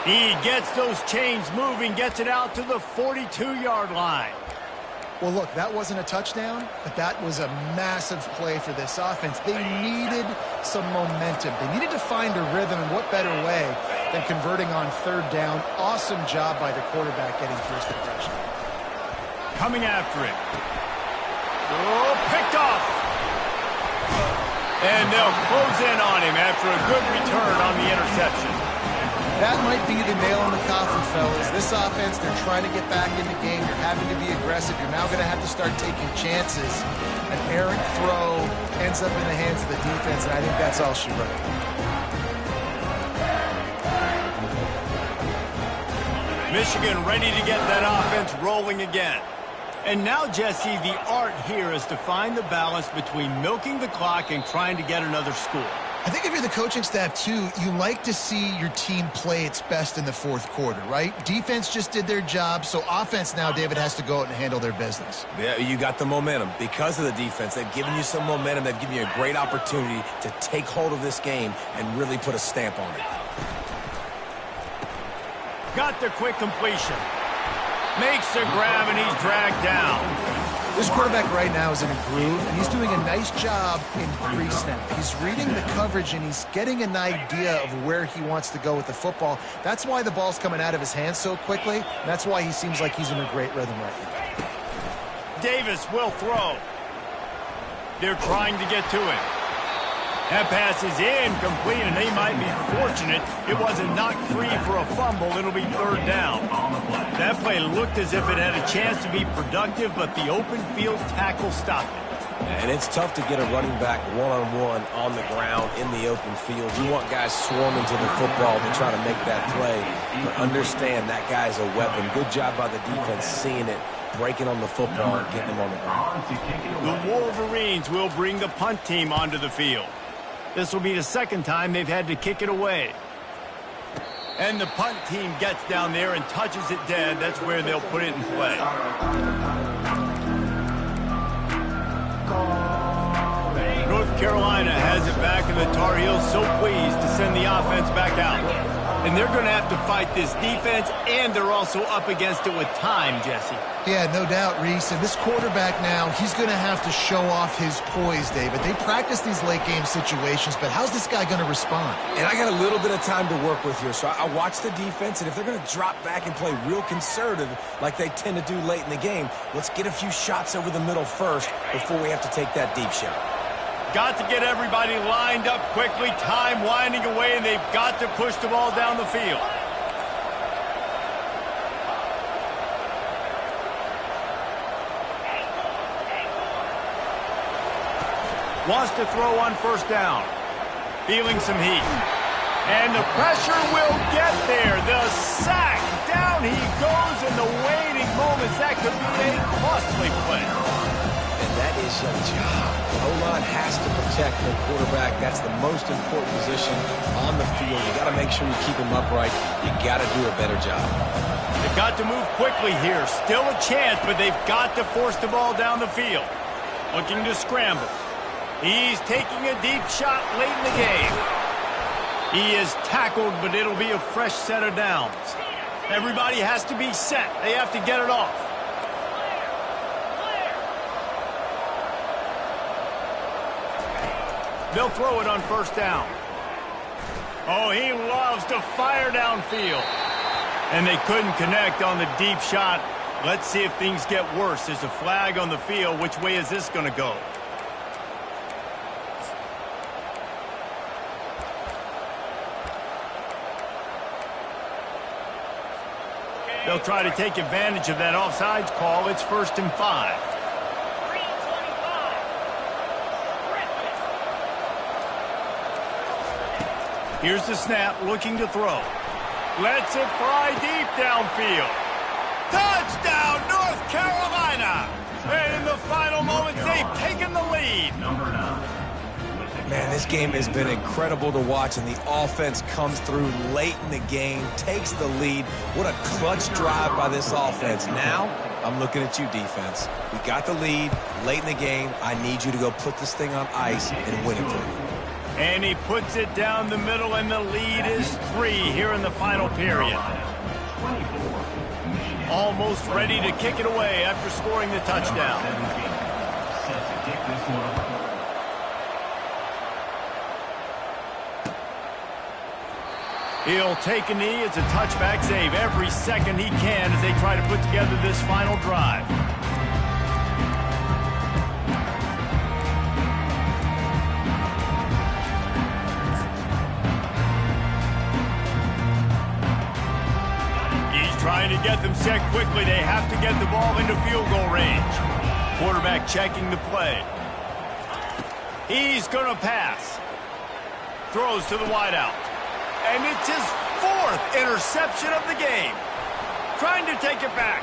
He gets those chains moving, gets it out to the 42-yard line. Well, look, that wasn't a touchdown, but that was a massive play for this offense. They needed some momentum. They needed to find a rhythm, and what better way than converting on third down. Awesome job by the quarterback getting through his progression. Coming after it. Oh, picked off. And they'll close in on him after a good return on the interception. That might be the nail in the coffin, fellas. This offense, they're trying to get back in the game. You're having to be aggressive. You're now going to have to start taking chances. An errant throw ends up in the hands of the defense, and I think that's all she wrote. Michigan ready to get that offense rolling again. And now, Jesse, the art here is to find the balance between milking the clock and trying to get another score. I think if you're the coaching staff, too, you like to see your team play its best in the fourth quarter, right? Defense just did their job, so offense now, David, has to go out and handle their business. Yeah, you got the momentum. Because of the defense, they've given you some momentum. They've given you a great opportunity to take hold of this game and really put a stamp on it. Got the quick completion. Makes the grab, and he's dragged down. This quarterback right now is in a groove, and he's doing a nice job in pre-snap. He's reading the coverage, and he's getting an idea of where he wants to go with the football. That's why the ball's coming out of his hands so quickly. And that's why he seems like he's in a great rhythm right now. Davis will throw. They're trying to get to him. That pass is incomplete, and they might be fortunate it wasn't knocked free for a fumble. It'll be third down. That play looked as if it had a chance to be productive, but the open field tackle stopped it. And it's tough to get a running back one-on-one on the ground in the open field. You want guys swarming to the football to try to make that play. But understand that guy's a weapon. Good job by the defense seeing it, breaking on the football, and getting him on the ground. The Wolverines will bring the punt team onto the field. This will be the second time they've had to kick it away. And the punt team gets down there and touches it dead. That's where they'll put it in play. North Carolina has it back, and the Tar Heels so pleased to send the offense back out. And they're going to have to fight this defense, and they're also up against it with time, Jesse. Yeah, no doubt, Reese. And this quarterback now, he's going to have to show off his poise, David. They practice these late-game situations, but how's this guy going to respond? And I got a little bit of time to work with here, so I watch the defense, and if they're going to drop back and play real conservative like they tend to do late in the game, let's get a few shots over the middle first before we have to take that deep shot. Got to get everybody lined up quickly. Time winding away, and they've got to push the ball down the field. Wants to throw on first down. Feeling some heat. And the pressure will get there. The sack. Down he goes in the waiting moments. That could be a costly play. And that is your job. The O-line has to protect the quarterback. That's the most important position on the field. You got to make sure you keep him upright. You got to do a better job. They've got to move quickly here. Still a chance, but they've got to force the ball down the field. Looking to scramble. He's taking a deep shot late in the game. He is tackled, but it'll be a fresh set of downs. Everybody has to be set. They have to get it off. They'll throw it on first down. Oh, he loves to fire downfield. And they couldn't connect on the deep shot. Let's see if things get worse. There's a flag on the field. Which way is this going to go? They'll try to take advantage of that offsides call. It's 1st and 5. Here's the snap, looking to throw. Lets it fly deep downfield. Touchdown, North Carolina! And in the final moments, they've taken the lead. Man, this game has been incredible to watch, and the offense comes through late in the game, takes the lead. What a clutch drive by this offense. Now, I'm looking at you, defense. We got the lead late in the game. I need you to go put this thing on ice and win it for me. And he puts it down the middle, and the lead is 3 here in the final period. Almost ready to kick it away after scoring the touchdown. He'll take a knee. It's a touchback save every second he can as they try to put together this final drive. He's trying to get them set quickly. They have to get the ball into field goal range. Quarterback checking the play. He's going to pass. Throws to the wideout. And it's his 4th interception of the game. Trying to take it back.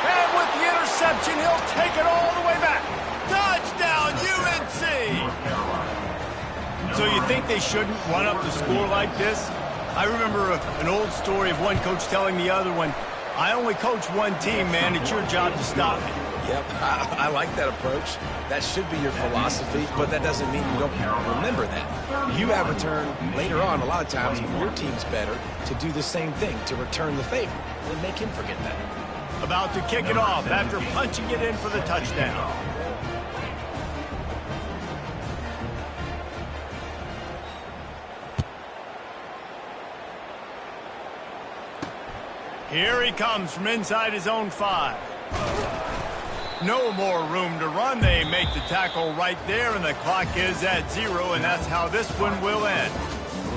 And with the interception, he'll take it all the way back. Touchdown, UNC! So you think they shouldn't run up the score like this? I remember an old story of one coach telling the other one, I only coach one team, man. It's your job to stop me. Yep, I like that approach. That should be your philosophy, but that doesn't mean you don't remember that. You have a turn later on, a lot of times, when your team's better, to do the same thing, to return the favor, and make him forget that. About to kick it off after punching it in for the touchdown. Here he comes from inside his own 5. No more room to run. They make the tackle right there, and the clock is at 0, and that's how this one will end.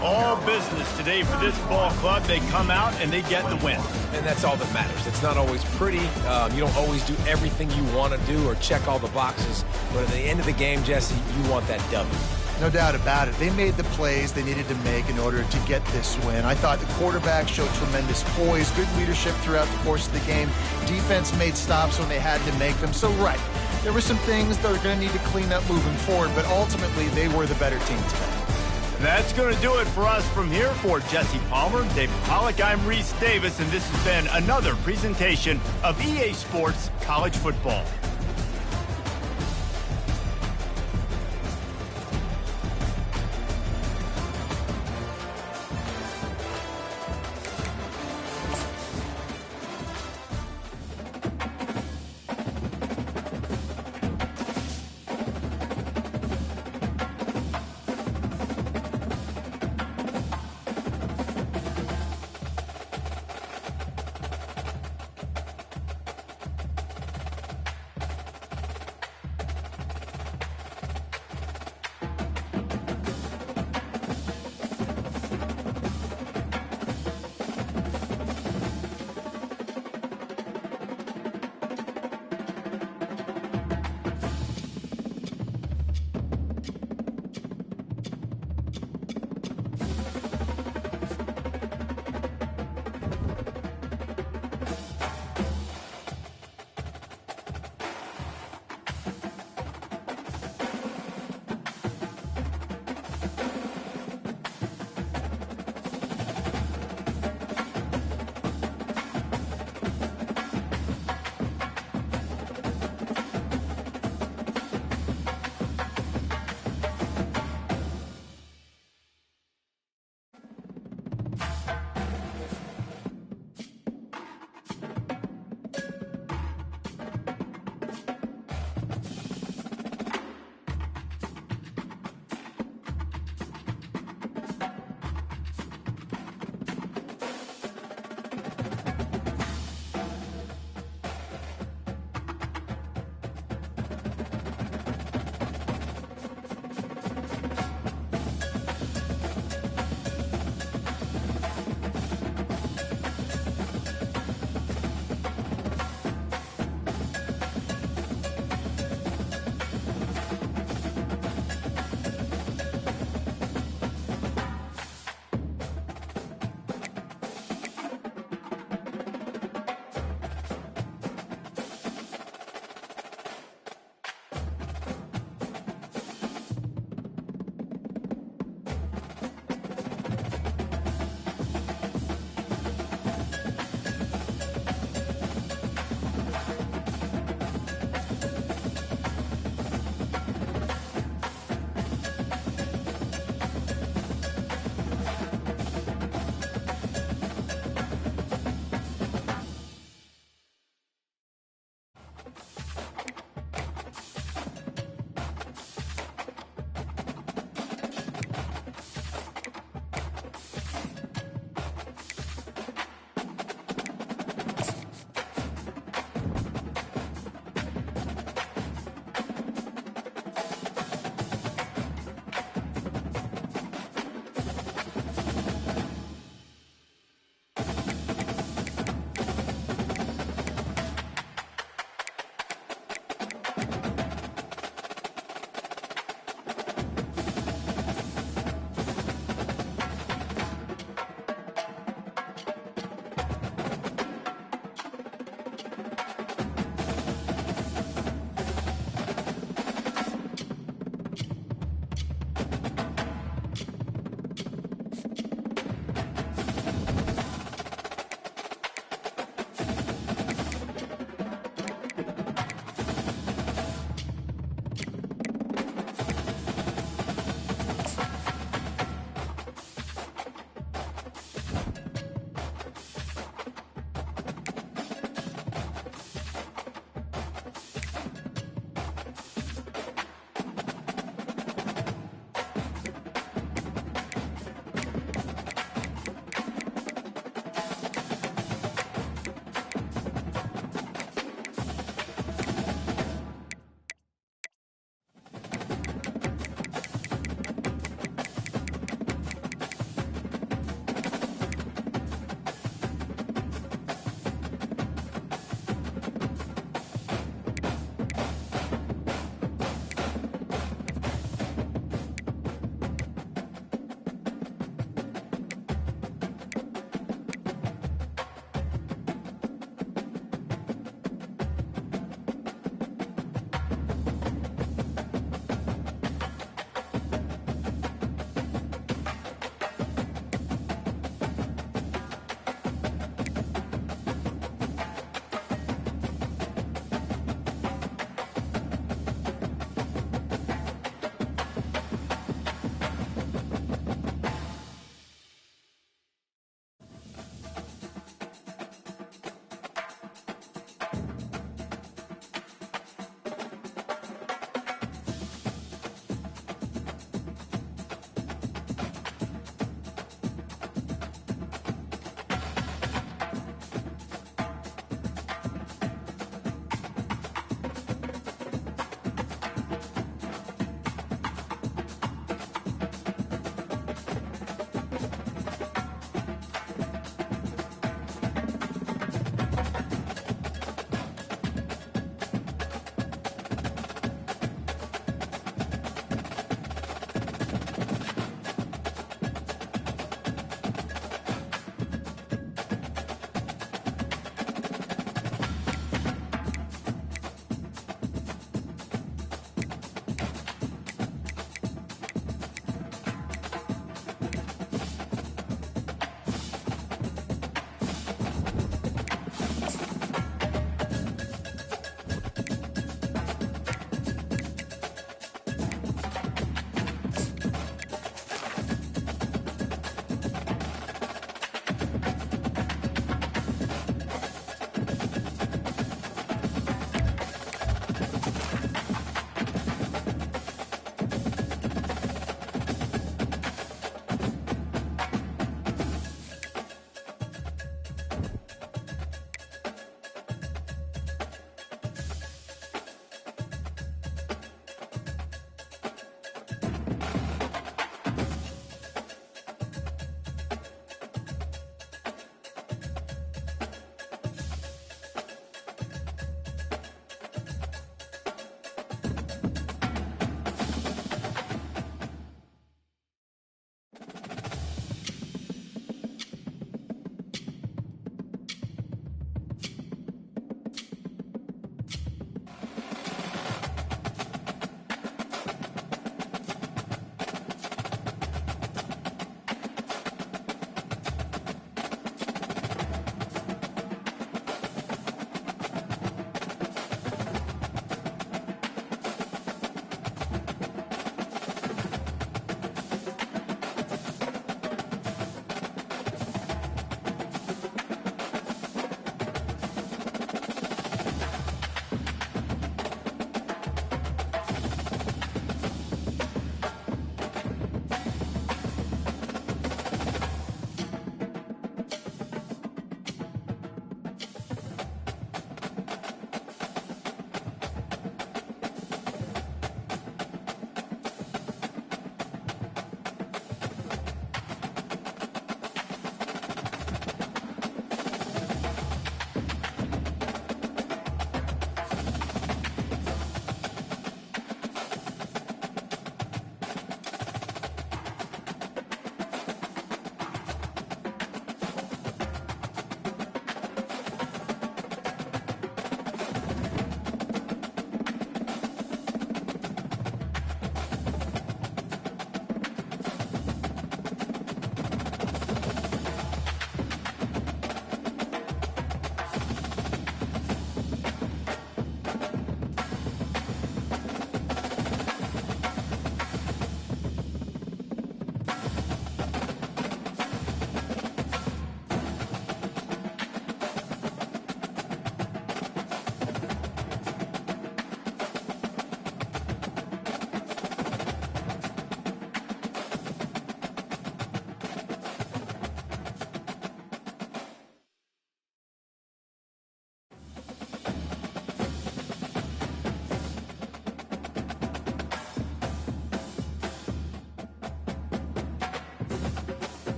All business today for this ball club. They come out, and they get the win. And that's all that matters. It's not always pretty. You don't always do everything you want to do or check all the boxes. But at the end of the game, Jesse, you want that W. No doubt about it. They made the plays they needed to make in order to get this win. I thought the quarterback showed tremendous poise, good leadership throughout the course of the game. Defense made stops when they had to make them. So, right, there were some things they're going to need to clean up moving forward, but ultimately they were the better team today. That's going to do it for us from here. For Jesse Palmer, David Pollack, I'm Reese Davis, and this has been another presentation of EA Sports College Football.